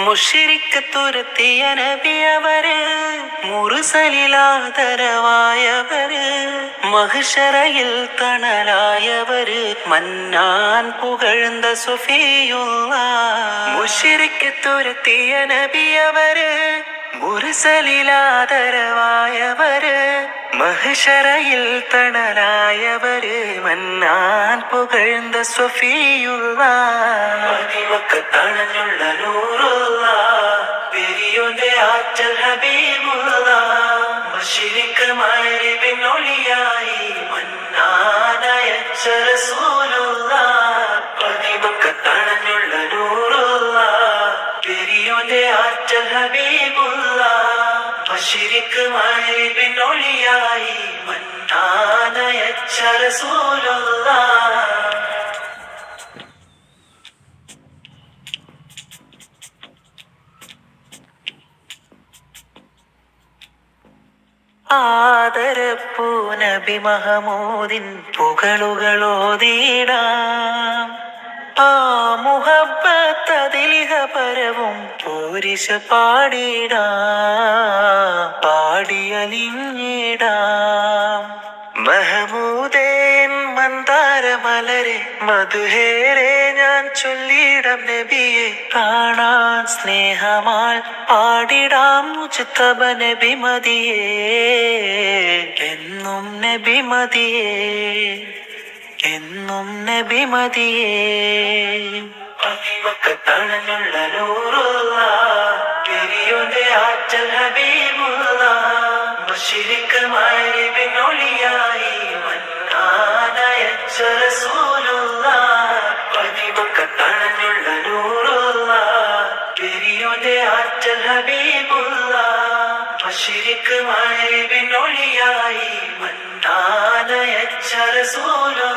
മുശ്രിക്ക് തുരത്തിയ നബിയവര്, മുർസലിലാദരവായവര്, മഹ്ശറയിൽ തണലായവര്, മന്നാൻ പുകഴ്ന്ന സുഫിയുള്ള. മുശ്രിക്ക് തുരത്തിയ നബിയവര്, മുർസലിലാദരവായവര്, മഹ്ശറയിൽ തണലായവര്, മന്നാൻ പുകഴ്ന്ന സുഫിയുള്ള. മദിമക്കത്തണഞ്ഞുള്ള നൂറുള്ള, പെരിയോന്റെ ആറ്റൽ ഹബീബുള്ള. Mashreq മഗ്രിബിനൊളിയായി മന്നാനയച്ച റസൂലുള്ള. മദിമക്കത്തണഞ്ഞുള്ള നൂറുള്ള, പെരിയോന്റെ ആറ്റൽ ഹബീബുള്ള. Mashreq മഗ്രിബിനൊളിയായി മന്നാനയച്ച റസൂലുള്ള. ആദരപ്പൂ നബി മഹമൂദിൻ പുകളുകളോതിടാം. ആ മുഹബ്ബത്ത് അതിലിഹ പരവും പൂരിശ പാടിടാം, പാടിയലിഞ്ഞിടാം. മഹമൂദേൻ മന്ദാരമലരെ മധുഹേരെ ഞാൻ ചൊല്ലിടാം നബിയെ. കാണാൻ സ്നേഹമാൽ പാടിടാം മുജ്തബ നബി മദിയേ, എന്നും നബി മദിയേ, എന്നും നബി മദിയേ. മദിമക്കത്തണഞ്ഞുള്ള നൂറുള്ള, പെരിയോന്റെ ആറ്റൽ ഹബീബുള്ള. മശ്രിഖ് മഗ്രിബിനൊളിയായി മന്നാനയച്ച റസൂലുള്ള. മദിമക്കത്തണഞ്ഞുള്ള നൂറുള്ള, പെരിയോന്റെ ആറ്റൽ ഹബീബുള്ള. മശ്രിഖ് മഗ്രിബിനൊളിയായി മന്നാനയച്ച റസൂലുള്ള.